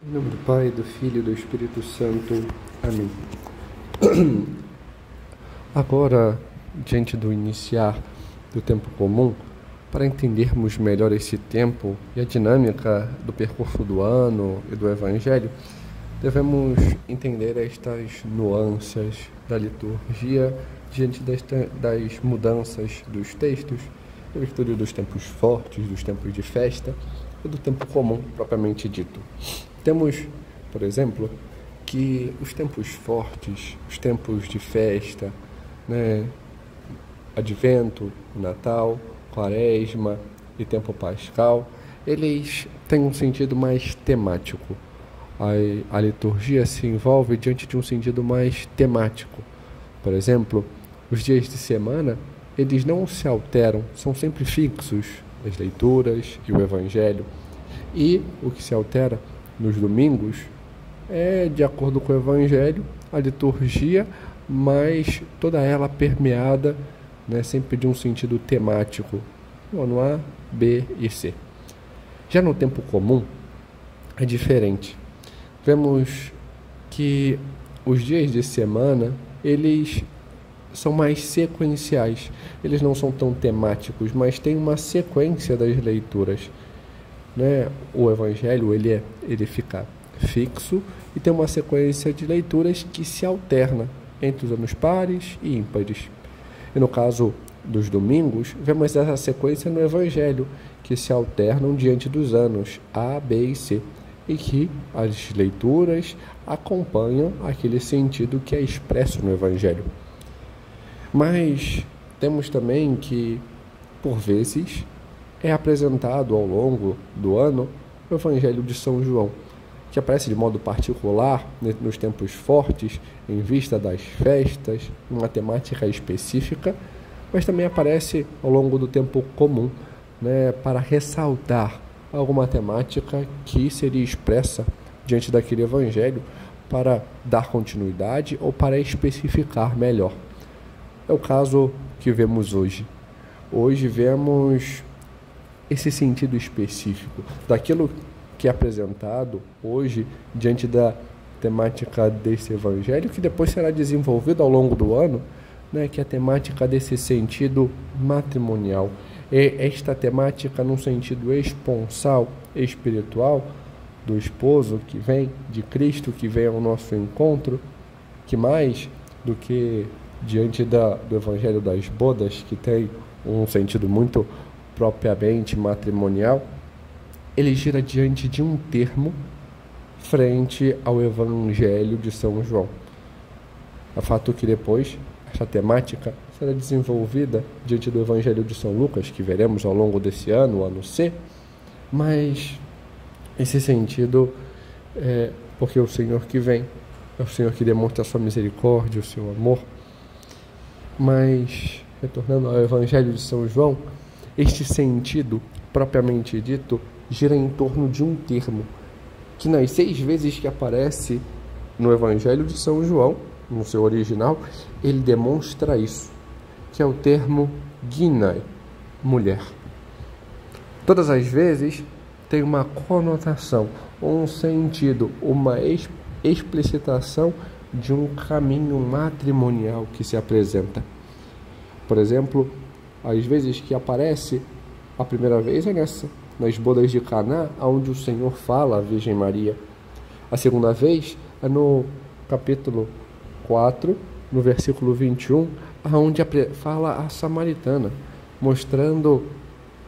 Em nome do Pai, do Filho e do Espírito Santo. Amém. Agora, diante do iniciar do tempo comum, para entendermos melhor esse tempo e a dinâmica do percurso do ano e do Evangelho, devemos entender estas nuances da liturgia diante das mudanças dos textos, do estudo dos tempos fortes, dos tempos de festa e do tempo comum propriamente dito. Temos, por exemplo, que os tempos fortes, os tempos de festa, Advento, Natal, Quaresma e tempo pascal, eles têm um sentido mais temático. A liturgia se envolve diante de um sentido mais temático. Por exemplo, os dias de semana, eles não se alteram, são sempre fixos, as leituras e o Evangelho. E o que se altera nos domingos é, de acordo com o Evangelho, a liturgia, mas toda ela permeada, sempre de um sentido temático, no A, B e C. Já no tempo comum é diferente. Vemos que os dias de semana, eles são mais sequenciais. Eles não são tão temáticos, mas tem uma sequência das leituras. O Evangelho ele fica fixo e tem uma sequência de leituras que se alterna entre os anos pares e ímpares. E no caso dos domingos, vemos essa sequência no Evangelho, que se alternam diante dos anos A, B e C, e que as leituras acompanham aquele sentido que é expresso no Evangelho. Mas temos também que, por vezes, é apresentado ao longo do ano o Evangelho de São João, que aparece de modo particular nos tempos fortes, em vista das festas, uma temática específica, mas também aparece ao longo do tempo comum, para ressaltar alguma temática que seria expressa diante daquele Evangelho para dar continuidade ou para especificar melhor. É o caso que vemos hoje. Hoje vemos esse sentido específico daquilo que é apresentado hoje diante da temática desse Evangelho, que depois será desenvolvido ao longo do ano, que é a temática desse sentido matrimonial. E esta temática num sentido esponsal, espiritual, do esposo que vem, de Cristo que vem ao nosso encontro, que mais do que diante do Evangelho das bodas, que tem um sentido muito propriamente matrimonial, ele gira diante de um termo frente ao Evangelho de São João. É fato que depois essa temática será desenvolvida diante do Evangelho de São Lucas, que veremos ao longo desse ano, o ano C, mas esse sentido é porque é o Senhor que vem, é o Senhor que demonstra a sua misericórdia, o seu amor. Mas, retornando ao Evangelho de São João, este sentido, propriamente dito, gira em torno de um termo, que nas 6 vezes que aparece no Evangelho de São João, no seu original, ele demonstra isso, que é o termo ginai, mulher. Todas as vezes tem uma conotação, um sentido, uma explicitação de um caminho matrimonial que se apresenta. Por exemplo, às vezes que aparece, a primeira vez é nas bodas de Caná, onde o Senhor fala à Virgem Maria. A segunda vez é no capítulo 4, no versículo 21, onde fala a samaritana, mostrando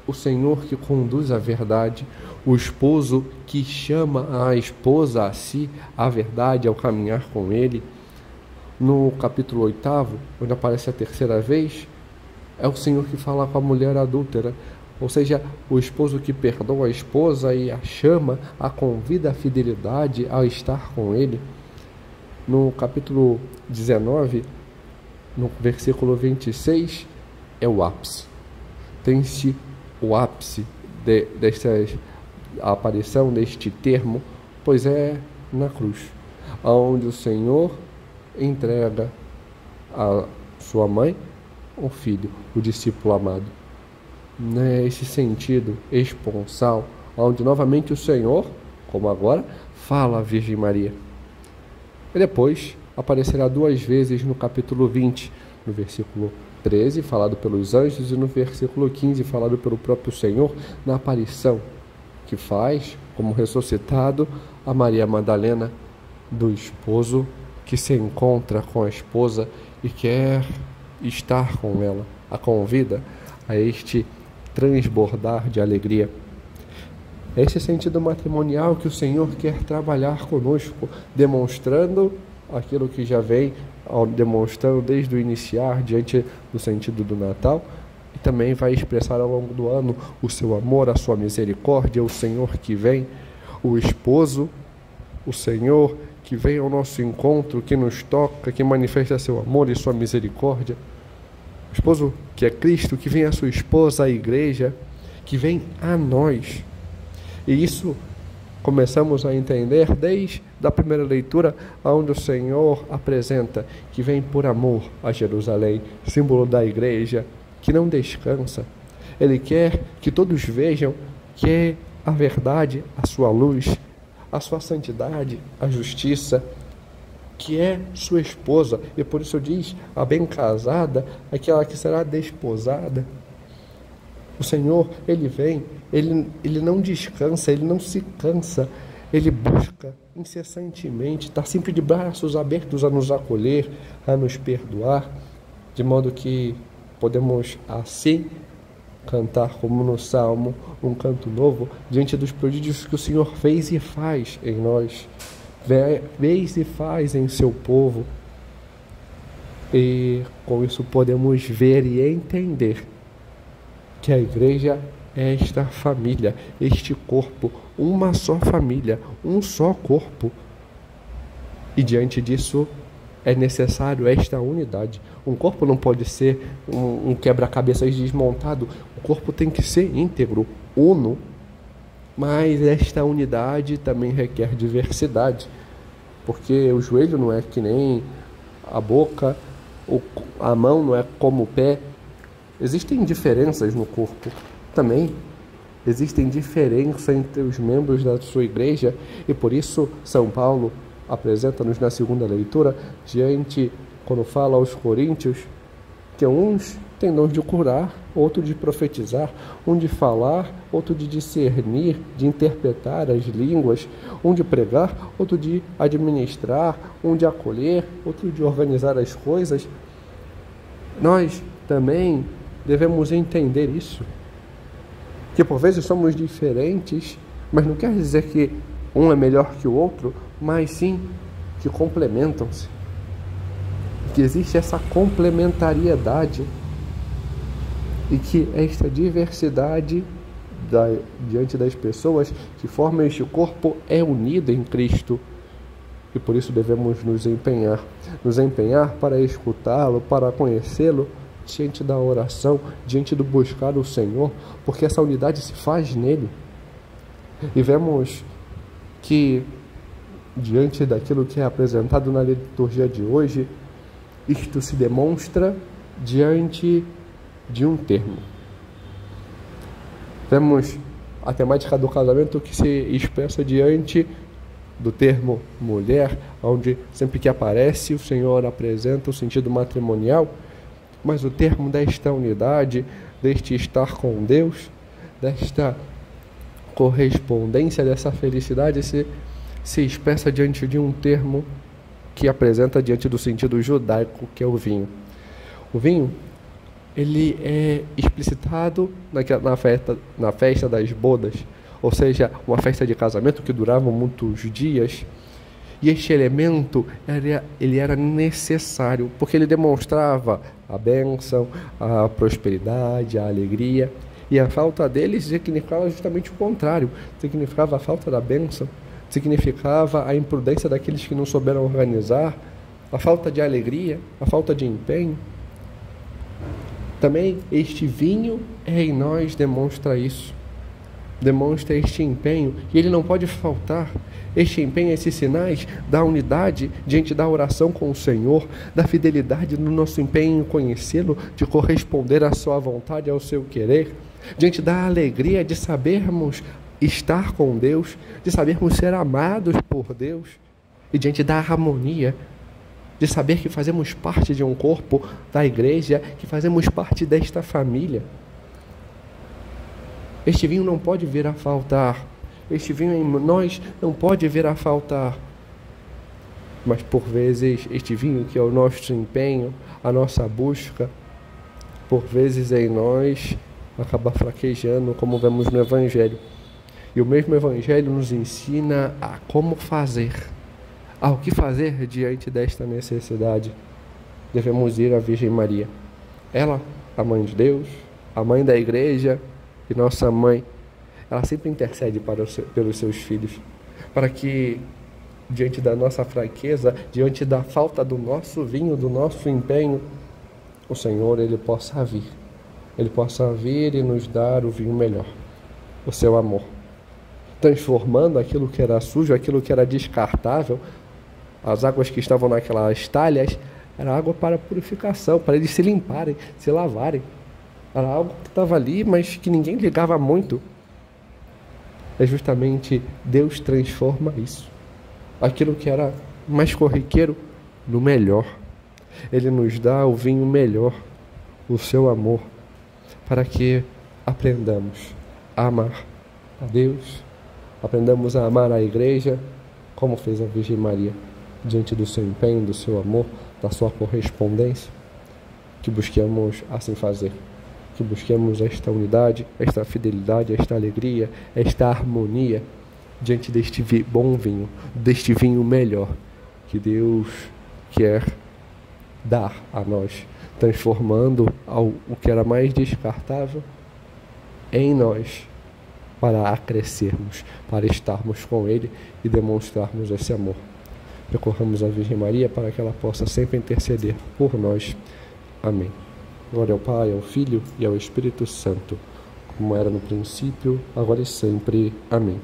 o Senhor que conduz a verdade, o esposo que chama a esposa a si, a verdade, ao caminhar com ele. No capítulo 8, onde aparece a terceira vez, é o Senhor que fala com a mulher adúltera, ou seja, o esposo que perdoa a esposa e a chama, a convida à fidelidade, a estar com ele. No capítulo 19, no versículo 26, é o ápice. Tem-se o ápice a aparição deste termo, pois é na cruz, onde o Senhor entrega a sua mãe, o filho, o discípulo amado. Esse sentido esponsal, onde novamente o Senhor, como agora, fala a Virgem Maria. E depois aparecerá 2 vezes no capítulo 20, no versículo 13, falado pelos anjos, e no versículo 15, falado pelo próprio Senhor, na aparição que faz, como ressuscitado, a Maria Madalena, do esposo que se encontra com a esposa e quer estar com ela, a convida a este transbordar de alegria. É esse sentido matrimonial que o Senhor quer trabalhar conosco, demonstrando aquilo que já vem demonstrando desde o iniciar, diante do sentido do Natal, e também vai expressar ao longo do ano o seu amor, a sua misericórdia, o Senhor que vem, o esposo, o Senhor que vem ao nosso encontro, que nos toca, que manifesta seu amor e sua misericórdia. O esposo que é Cristo, que vem a sua esposa, a igreja, que vem a nós. E isso começamos a entender desde a primeira leitura, onde o Senhor apresenta que vem por amor a Jerusalém, símbolo da igreja, que não descansa. Ele quer que todos vejam que é a verdade, a sua luz, a sua santidade, a justiça, que é sua esposa. E por isso diz, a bem casada, aquela que será desposada. O Senhor, Ele vem, Ele não descansa, Ele não se cansa, Ele busca incessantemente, está sempre de braços abertos a nos acolher, a nos perdoar, de modo que podemos assim cantar como no Salmo, um canto novo, diante dos prodígios que o Senhor fez e faz em nós, fez e faz em seu povo. E com isso podemos ver e entender que a igreja é esta família, este corpo, uma só família, um só corpo. E diante disso é necessário esta unidade. Um corpo não pode ser um quebra-cabeças desmontado. O corpo tem que ser íntegro, uno. Mas esta unidade também requer diversidade, porque o joelho não é que nem a boca, a mão não é como o pé. Existem diferenças no corpo. Também existem diferenças entre os membros da sua igreja, e por isso São Paulo apresenta-nos na segunda leitura, quando fala aos coríntios, que uns têm dons de curar, outro de profetizar, um de falar, outro de discernir, de interpretar as línguas, um de pregar, outro de administrar, um de acolher, outro de organizar as coisas. Nós também devemos entender isso, que por vezes somos diferentes, mas não quer dizer que um é melhor que o outro, mas sim que complementam-se, que existe essa complementariedade e que esta diversidade diante das pessoas que formam este corpo é unida em Cristo. E por isso devemos nos empenhar para escutá-lo, para conhecê-lo, diante da oração, diante do buscar o Senhor, porque essa unidade se faz nele. E vemos que, diante daquilo que é apresentado na liturgia de hoje, isto se demonstra diante de um termo. Vemos a temática do casamento que se expressa diante do termo mulher, onde sempre que aparece o Senhor apresenta o sentido matrimonial, mas o termo desta unidade, deste estar com Deus, desta correspondência, dessa felicidade, se expressa diante de um termo que apresenta diante do sentido judaico, que é o vinho. O vinho, ele é explicitado na festa das bodas, ou seja, uma festa de casamento que durava muitos dias. E este elemento, ele era necessário, porque ele demonstrava a bênção, a prosperidade, a alegria. E a falta dele significava justamente o contrário, significava a falta da bênção, significava a imprudência daqueles que não souberam organizar, a falta de alegria, a falta de empenho. Também este vinho em nós demonstra isso, demonstra este empenho, e ele não pode faltar. Este empenho, esses sinais da unidade diante da oração com o Senhor, da fidelidade no nosso empenho em conhecê-lo, de corresponder à sua vontade, ao seu querer, diante da alegria de sabermos estar com Deus, de sabermos ser amados por Deus e diante da harmonia, de saber que fazemos parte de um corpo da igreja, que fazemos parte desta família. Este vinho não pode vir a faltar. Este vinho em nós não pode vir a faltar. Mas por vezes este vinho, que é o nosso empenho, a nossa busca, por vezes em nós acaba fraquejando, como vemos no Evangelho. E o mesmo Evangelho nos ensina a como fazer, ao que fazer diante desta necessidade. Devemos ir à Virgem Maria. Ela, a Mãe de Deus, a Mãe da Igreja e nossa Mãe, ela sempre intercede pelos seus filhos, para que diante da nossa fraqueza, diante da falta do nosso vinho, do nosso empenho, o Senhor, Ele possa vir. Ele possa vir e nos dar o vinho melhor, o seu amor, transformando aquilo que era sujo, aquilo que era descartável. As águas que estavam naquelas talhas era água para purificação, para eles se limparem, se lavarem. Era algo que estava ali, mas que ninguém ligava muito. É justamente Deus transforma isso. Aquilo que era mais corriqueiro no melhor. Ele nos dá o vinho melhor, o seu amor, para que aprendamos a amar a Deus, aprendamos a amar a igreja, como fez a Virgem Maria, diante do seu empenho, do seu amor, da sua correspondência. Que busquemos assim fazer, que busquemos esta unidade, esta fidelidade, esta alegria, esta harmonia diante deste bom vinho, deste vinho melhor que Deus quer dar a nós, transformando o que era mais descartável em nós, para acrescermos, para estarmos com Ele e demonstrarmos esse amor. Recorramos à Virgem Maria para que ela possa sempre interceder por nós. Amém. Glória ao Pai, ao Filho e ao Espírito Santo, como era no princípio, agora e sempre. Amém.